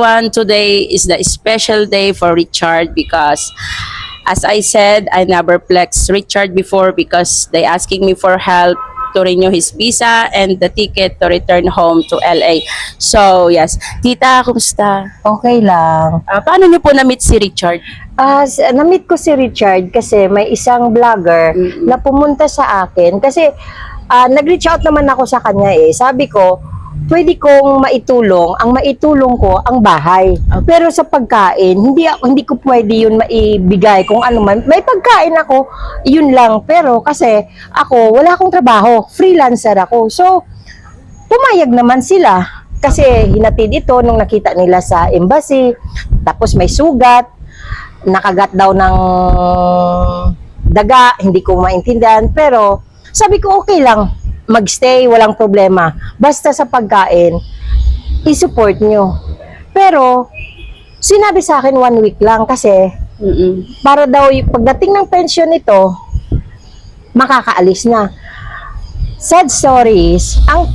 Today is the special day for Richard because as I said, I never flex Richard before because they asking me for help to renew his visa and the ticket to return home to LA. So, yes. Tita, kumusta? Okay lang. Paano niyo po na-meet si Richard? Na-meet ko si Richard kasi may isang vlogger na pumunta sa akin kasi nag-reach out naman ako sa kanya eh. Sabi ko, pwede kong maitulong. Ang maitulong ko, ang bahay. Pero sa pagkain, hindi ko pwede yun maibigay kung ano man. May pagkain ako, yun lang. Pero kasi ako, wala akong trabaho. Freelancer ako. So, pumayag naman sila. Kasi hinatid ito nung nakita nila sa embassy. Tapos may sugat. Nakagat daw ng daga. Hindi ko maintindihan. Pero sabi ko okay lang. Magstay, walang problema. Basta sa pagkain, i-support nyo. Pero, sinabi sa akin 1 week lang kasi para daw pagdating ng pension nito, makakaalis na. Sad stories, ang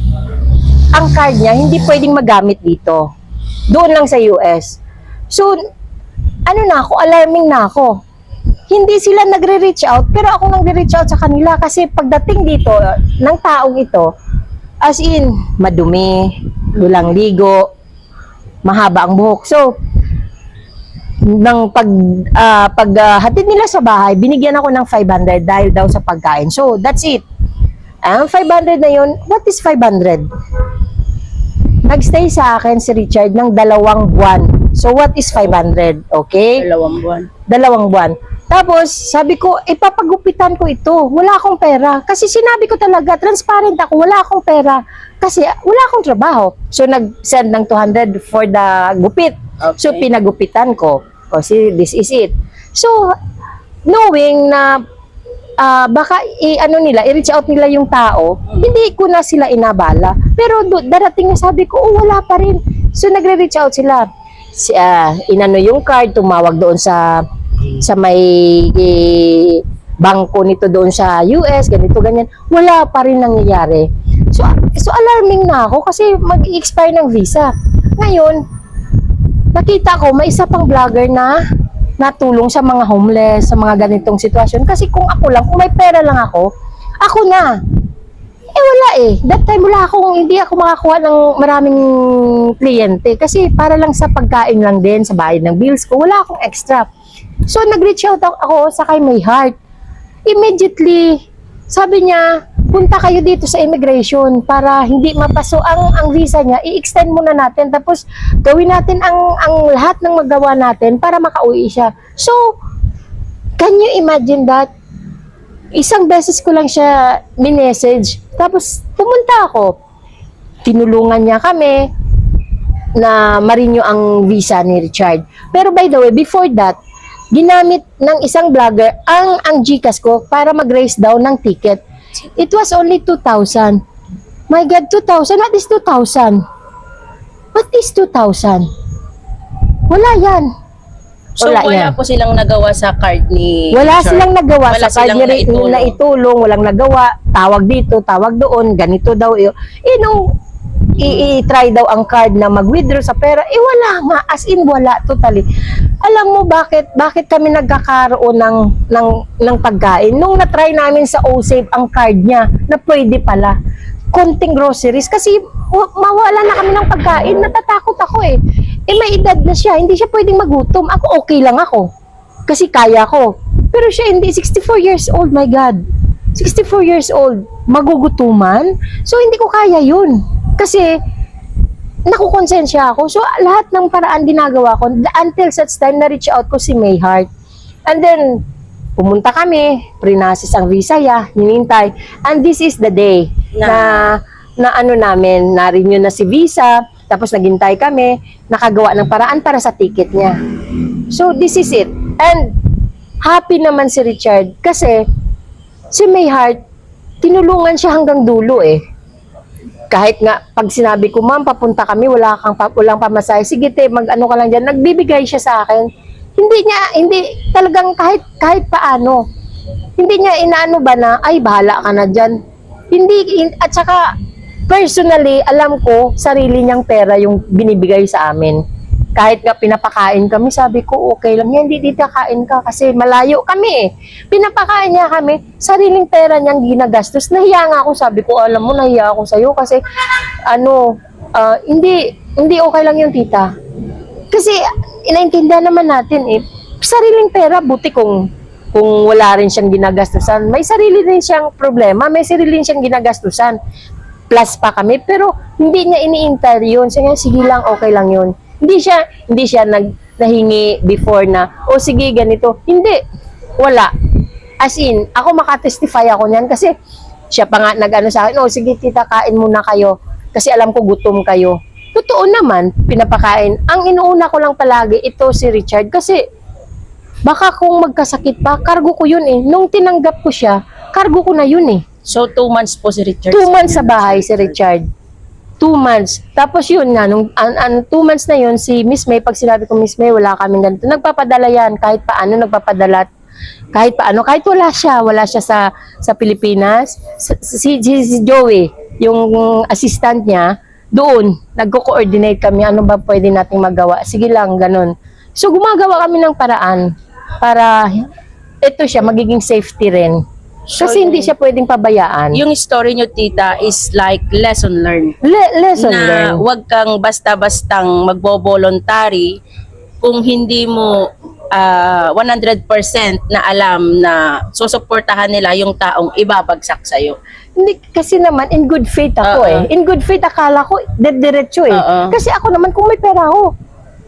card niya hindi pwedeng magamit dito. Doon lang sa US. So, alarming na ako. Hindi sila nagre-reach out, pero ako nagre-reach out sa kanila kasi pagdating dito ng taong ito, as in, madumi, walang ligo, mahaba ang buhok. So, nang paghatid nila sa bahay, binigyan ako ng 500 dahil daw sa pagkain. So, that's it. Ang 500 na yun, what is 500? Nagstay sa akin si Richard ng 2 buwan. So, what is 500? Okay? 2 buwan. 2 buwan. Tapos, sabi ko, ipapagupitan ko ito. Wala akong pera. Kasi sinabi ko talaga, transparent ako, wala akong pera. Kasi wala akong trabaho. So, nag-send ng 200 for the gupit. Okay. So, pinagupitan ko. O, see, this is it. So, knowing na baka i-reach out nila yung tao, hindi ko na sila inabala. Pero darating na sabi ko, wala pa rin. So, nagre-reach out sila. Inano yung card, tumawag doon sa may bangko nito doon sa US, ganito, ganyan. Wala pa rin nangyayari. So alarming na ako kasi mag-expire ng visa. Ngayon, nakita ko may isa pang vlogger na natulong sa mga homeless, sa mga ganitong sitwasyon. Kasi kung ako lang, kung may pera lang ako na. Wala eh. That time hindi ako makakuha ng maraming kliyente. Kasi para lang sa pagkain lang din, sa bayad ng bills ko, wala akong extra. So, nag-reach out ako sa kay May Heart. Immediately, sabi niya, punta kayo dito sa immigration para hindi mapaso ang visa niya. I-extend muna natin. Tapos, gawin natin ang lahat ng magawa natin para makauwi siya. So, can you imagine that? Isang beses ko lang siya minessage. Tapos, pumunta ako. Tinulungan niya kami na ma-renew ang visa ni Richard. Pero by the way, before that, ginamit ng isang vlogger ang GCash ko para mag-raise down ng ticket. It was only 2,000. My God, 2,000? What is 2,000? What is 2,000? Wala yan. So, wala po silang nagawa sa card ni Wala Richard? silang nagawa Wala sa card ni naitulong. Walang nagawa. Tawag dito, tawag doon. Ganito daw. I-try daw ang card na mag-withdraw sa pera. Wala nga. As in, wala. Totally. Alam mo bakit kami nagkakaroon ng pagkain? Nung na-try namin sa OSAVE ang card niya, na pwede pala. Konting groceries. Kasi mawala na kami ng pagkain. Natatakot ako eh. May edad na siya. Hindi siya pwedeng magutom. Ako okay lang ako. Kasi kaya ko. Pero siya hindi. 64 years old. My God. 64 years old. Magugutuman. So, hindi ko kaya yun. Kasi, nakukonsensya ako. So, lahat ng paraan ginagawa ko until such time na-reach out ko si May Heart. And then, pumunta kami, prinasis ang visa niya, hinintay. And this is the day na na-renew na si visa, tapos naghintay kami, nakagawa ng paraan para sa ticket niya. So, this is it. And, happy naman si Richard kasi si May Heart, tinulungan siya hanggang dulo eh. Kahit nga, pag sinabi ko, ma'am, papunta kami, walang pamasahe. Sige, mag-ano ka lang dyan. Nagbibigay siya sa akin. Hindi talagang kahit paano. Hindi niya inaano ba na, ay, bahala ka na dyan. At saka, personally, alam ko, sarili niyang pera yung binibigay sa amin. kahit nga pinapakain kami, sabi ko, okay lang yan, hindi dito kain ka kasi malayo kami eh. Pinapakain niya kami, sariling pera niyang ginagastos. Nahiya nga ako, sabi ko, alam mo, nahiya ako sa'yo kasi, hindi okay lang yung tita. Kasi, inaintindihan naman natin eh, sariling pera, buti kung wala rin siyang ginagastusan. May sarili rin siyang problema, may sarili rin siyang ginagastusan. Plus pa kami, pero hindi niya iniintar yun. Sige lang, okay lang yun. Hindi siya nahingi before na, o sige, ganito. Hindi. Wala. As in, ako makatestify ako niyan kasi siya pa nga nag-ano sa akin, o sige tita, kain muna kayo. Kasi alam ko gutom kayo. Totoo naman, pinapakain. Ang inuuna ko lang palagi, ito si Richard. Kasi baka kung magkasakit pa, cargo ko yun eh. Nung tinanggap ko siya, cargo ko na yun eh. So 2 months po si Richard. 2 months sa bahay si Richard. 2 months. Tapos yun nga, nung 2 months na yun, si Miss May, pag sinabi ko, Miss May, wala kaming ganito. Nagpapadala yan, kahit paano nagpapadala. Kahit paano, kahit wala siya sa Pilipinas. Si Joey, yung assistant niya, doon, nagko-coordinate kami, ano ba pwede nating magawa. Sige lang, ganun. So, gumagawa kami ng paraan para ito siya, magiging safety rin. So, Kasi hindi siya pwedeng pabayaan. Yung story nyo, tita, is like lesson learned. Lesson Na learned. wag kang basta-bastang magbo-voluntary kung hindi mo 100% na alam na susuportahan nila yung taong ibabagsak sa'yo. Hindi, kasi naman, in good faith ako Oo. In good faith, akala ko, diretso eh. Oo. Kasi ako naman, kung may pera ako,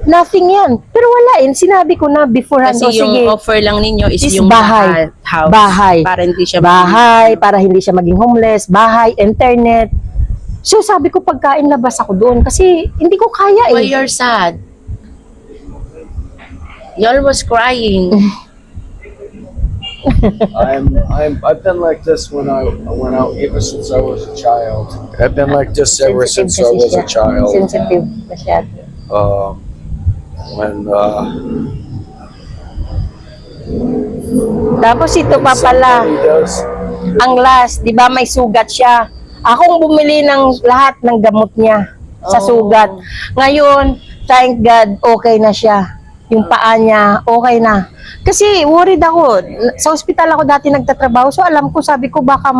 nothing yan. Pero wala eh. Sinabi ko na beforehand, Kasi yung sige, offer lang ninyo is is yung bahay. house. Bahay. Para hindi siya bahay, para hindi siya maging homeless, bahay, internet. So sabi ko, pagkain labas ako doon. Kasi hindi ko kaya Why eh. you're sad? You always crying. I've been like this when I ever since I was a child. I've been like this ever Sensitive since I kasi was siya. a child. Sensitive masyado. When Tapos ito pa pala. somebody does, Ang last, di ba may sugat siya. Akong bumili ng lahat ng gamot niya sa sugat. Ngayon, thank God, okay na siya. Yung paa niya, okay na. Kasi worried ako. Sa ospital ako dati nagtatrabaho. So alam ko, sabi ko baka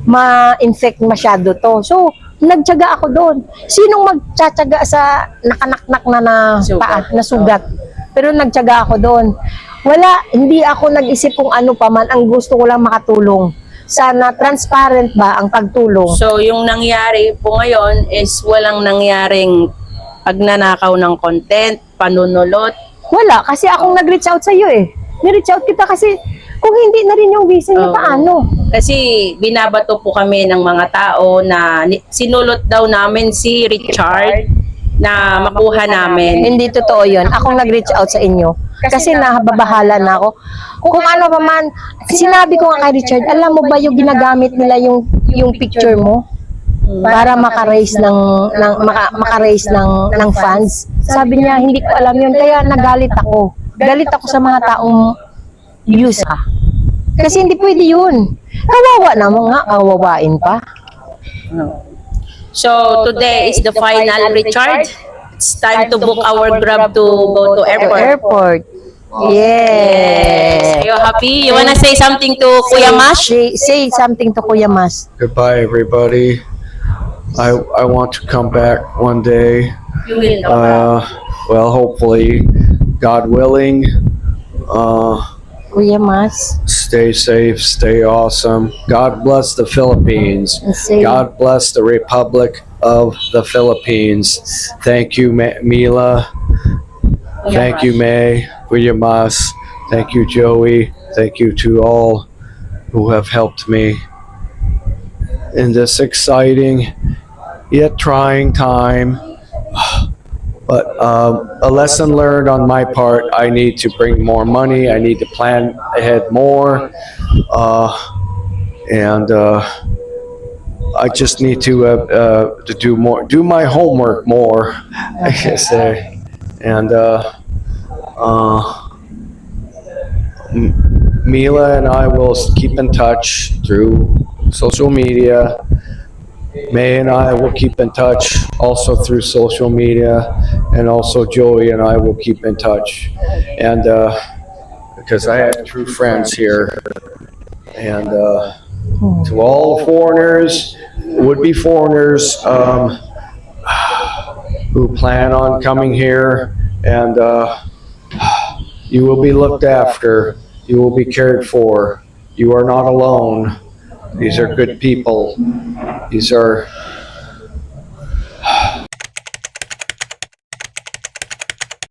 ma-infect masyado to. So, nagtiyaga ako doon. Sinong magtsatsaga sa nakanaknak na Sugat. paa, na sugat? Pero nagtiyaga ako doon. Wala, hindi ako nag-isip kung ano pa man. Ang gusto ko lang makatulong. Sana transparent ba ang pagtulong? So, yung nangyari po ngayon is walang nangyaring pagnanakaw ng content, panunulot. Wala, kasi akong nag-reach out sa iyo eh. Ni-reach out kita kasi kung hindi na rin yung visa niya, Oo. paano? Kasi binabato po kami ng mga tao na sinulot daw namin si Richard na makuha namin. Hindi totoo yun. Akong nag-reach out sa inyo. Kasi nababahala na ako. Kung ano pa man, sinabi ko nga kay Richard, alam mo ba yung ginagamit nila yung picture mo? Para maka-raise ng funds. Sabi niya, hindi ko alam yun. Kaya nagalit ako. Galit ako sa mga taong use ka. Kasi hindi pwede yun. Kawawa na mga kawawain pa. So, today is the final, Richard. It's time to book our Grab to go to airport. Airport. Yes. Are you happy? You wanna say something to Kuya Mash? Say something to Kuya Mas. goodbye, everybody. I want to come back one day. You will. Well, hopefully, God willing. Kuya Mas. Stay safe, stay awesome. God bless the Philippines. And say, God bless the Republic of the Philippines. Thank you, Mila. Thank you, May, William Mas. Thank you, Joey. Thank you to all who have helped me in this exciting yet trying time. But a lesson learned on my part, I need to bring more money. I need to plan ahead more. And I just need to do more, do my homework more, I should say. And Mila and I will keep in touch through social media. May and I will keep in touch also through social media, and also Joey and I will keep in touch. And because I have true friends here. And to all foreigners, would-be foreigners who plan on coming here, and you will be looked after. You will be cared for. You are not alone. These are good people. These are